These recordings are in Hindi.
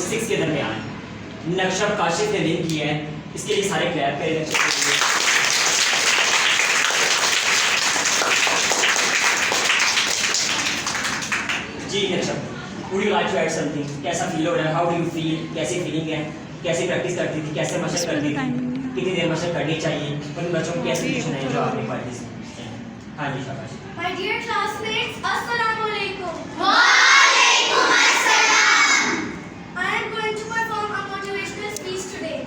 6 के दरमियान नक्शा काशिफ ने लिंक किया है, इसके लिए सारे क्लैप करें। जी Naksha, would you like to add something? कैसा फील हो रहा है? How do you feel? कैसी फीलिंग है? कैसे प्रैक्टिस करती थी? कैसे मशक करती थी? कितनी देर मशक करनी चाहिए? उन बच्चों को कैसे ट्यूशन है जो आपने पढ़ी थी? हाँ जी शाबाश। My dear classmates, Assalamu alaikum. Walaikum assalam. I am going to perform a motivational speech today.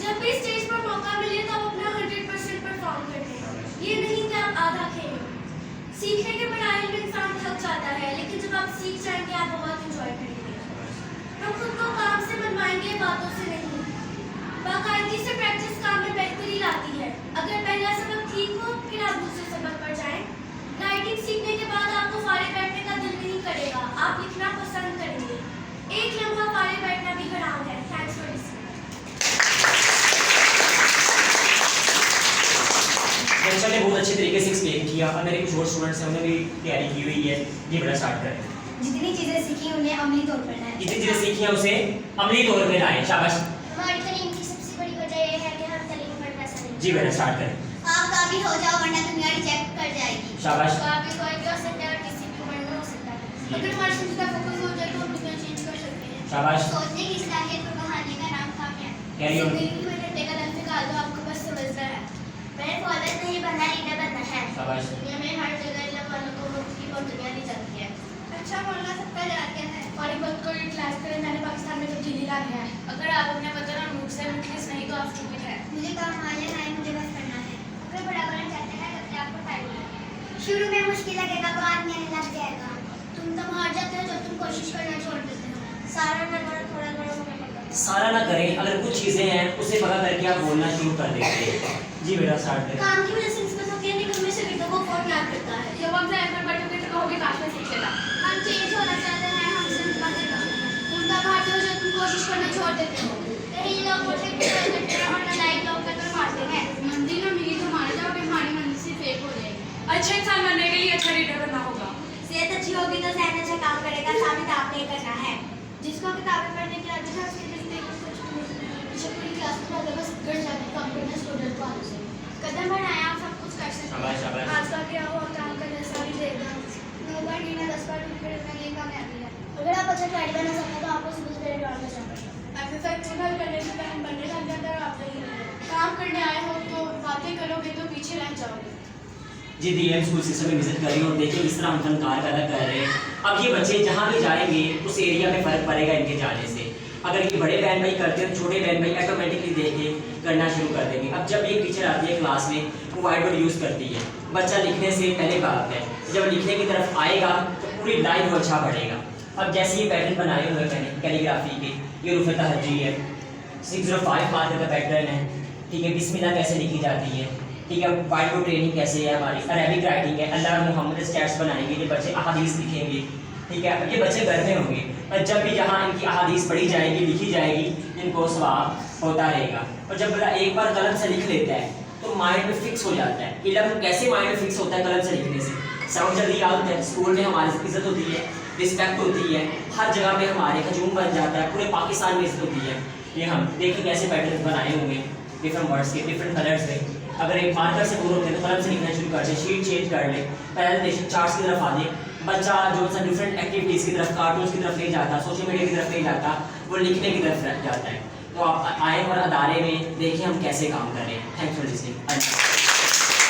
जब भी स्टेज पर मौका मिले तो आप अपना 100% परफॉर्म करें। ये नहीं कि आप आधा खेलें। सीखने के पढ़ाई में इंसान थक जाता है, लेकिन जब आप सीख जाएंगे आप बहुत एंजॉय करेंगे। हम खुद को काम से मनवाएंगे, बातों से नहीं। बाकायदगी से प्रैक्टिस काम में बेहतरी लाती है। अगर पहला सबक ठीक हो फिर आप दूसरे सबक पर जाएं। राइटिंग सीखने के बाद आपको फारे बैठने का दिल नहीं करेगा, आप लिखना पसंद करेंगे। एक लम्हा फारे बैठना भी हराम है। Thanks for listening. बच्चा ने बहुत अच्छे तरीके से एक्सप्लेन किया और मेरे कुछ और स्टूडेंट्स हैं, उन्होंने भी तैयारी की हुई है। ये बड़ा स्टार्ट करें। जितनी चीजें सीखी उन्हें अमली तौर पर लाएं। जितनी चीज़ें सीखी हैं उसे अमली तौर पे लाएं। शाबाश। हमारी तालीम की सबसे बड़ी वजह यह है कि हम तालीम पर पैसा नहीं। जी बेटा स्टार्ट करें। आप काबिल हो जाओ वरना दुनिया रिजेक्ट कर जाएगी। शाबाश। काबिल कोई भी हो सकता है और किसी भी उम्र में हो सकता है। अगर हमारे सिलसिला फोकस हो जाए तो हम दुनिया चेंज कर सकते हैं। शाबाश। सोचने की सलाहियत और कहानी का नाम कामयाब। Carry on. जिंदगी में घंटे का लफ्ज़ निकाल दो, आपको बस समझना है। मैंने फौलाद नहीं बनना, लीडर बनना है। शाबाश। दुनिया में हर जगह अल्लाह वालों को मुफ्त की बहुत दुनिया दी जाती है। अच्छा मौलाना सबका जाते हैं और एक वक्त को क्लास करें, मैंने पाकिस्तान में तब्दीली ला दिया है। अगर आप अपने वतन और मुल्क से मुखलिस नहीं तो आप स्टूपिड है। मुझे काम आ जाना है, मुझे बस करना है। अगर बड़ा बनना चाहते हैं तब से आपको टाइम लगेगा। शुरू में मुश्किल लगेगा, बाद में लग जाएगा। तुम तब हार जाते हो जब तुम कोशिश करना छोड़ देते हो। सारा ना करो, थोड़ा थोड़ा होने लगता है। सारा ना करें, अगर कुछ चीज़ें हैं उसे पता करके आप बोलना शुरू कर देते हैं। जी बेटा स्टार्ट करें। काम की वजह से इसमें तो कहने को में से भी तो वो फोन याद करता है। जब हम एफर्ट बैठोगे तो कहोगे काश मैं सीख लेता। हम चेंज होना चाहते हैं, हम सिर्फ बातें करते हैं। तुम तब हारते हो जब तुम कोशिश करना छोड़ देते हो। कई लोग मुझे प्यार करते हैं और नालायक लोग कदर मारते हैं। मंजिल में मिली तो माना जाओगे, हमारी मंजिल से फेक हो जाएगी। अच्छा इंसान बनने के लिए अच्छा लीडर बनना होगा। सेहत अच्छी होगी तो जहन अच्छा काम करेगा, साबित आपने करना है। जिसको किताबें पढ़ने की आदत है उसके दिल में कुछ पीछे पूरी क्लास में अगर बस गड़ जाते कम करना स्टूडेंट को आदत है। कदम बढ़ाएं, आप सब कुछ कर सकते शाबाश, हैं। शाबाश। आज का क्या हुआ काम करने सारी देगा। 9 बार गिना 10 बार टूट कर ये कामयाबी है। अगर आप अच्छा खिलाड़ी बनना चाहते हैं तो आपको सुबह सवेरे दौड़ना चाहिए। एक्सरसाइज पूरा करने से टाइम बनने लग जाता है। आप काम करने आए हो तो बातें करोगे तो पीछे रह जाओगे। जी डीएम स्कूल सिस्टम में विजिट करिए और देखिए किस तरह हम फनकार पैदा कर रहे हैं। अब ये बच्चे जहाँ भी जाएंगे उस एरिया में फ़र्क पड़ेगा इनके जाने से। अगर ये बड़े बहन भाई करते हैं तो छोटे बहन भाई ऑटोमेटिकली देख के करना शुरू कर देंगे। अब जब एक टीचर आती है क्लास में, वो वाइट बोर्ड यूज़ करती है, बच्चा लिखने से पहले बात है, जब लिखने की तरफ आएगा तो पूरी लाइफ अच्छा बढ़ेगा। अब जैसे ये पैटर्न बनाए हुए मैंने कैलीग्राफी के, ये रुफ़ तहज्जी है, 605 मार्क का पैटर्न है। ठीक है, बिस्मिल्लाह कैसे लिखी जाती है। ठीक है, वाइट बोर्ड ट्रेनिंग कैसे है हमारी, अरेबिक राइटिंग है, अल्लाह और मोहम्मद स्टैट्स बनाएंगे, ये बच्चे अहादीस लिखेंगे। ठीक है, ये बच्चे घर में होंगे और जब भी जहाँ इनकी अहादीस पढ़ी जाएगी, लिखी जाएगी, इनको सवाब होता रहेगा। और जब बड़ा एक बार कलम से लिख लेता है तो माइंड में फिक्स हो जाता है। इल्म कैसे माइंड में फिक्स होता है? कलम से लिखने से समझ जल्दी याद होता है। स्कूल में हमारी इज्जत होती है, रिस्पेक्ट होती है, हर जगह पे हमारे हजूम बन जाता है, पूरे पाकिस्तान में इज्जत होती है। ये हम देखिए कैसे पैटर्न बनाए होंगे डिफरेंट वर्ड्स के, डिफरेंट कलर्स में। अगर एक मार्कर से बोल होते हैं तो कलम से लिखना शुरू कर दें, शीट चेंज कर ले, प्रेजेंटेशन चार्ट्स की तरफ आ जाए। बच्चा जो सा डिफरेंट एक्टिविटीज़ की तरफ, कार्टून्स की तरफ नहीं जाता, सोशल मीडिया की तरफ नहीं जाता, वो लिखने की तरफ जाता है। तो आप आए और अदारे में देखिए हम कैसे काम कर रहे हैं। Thanks for listening.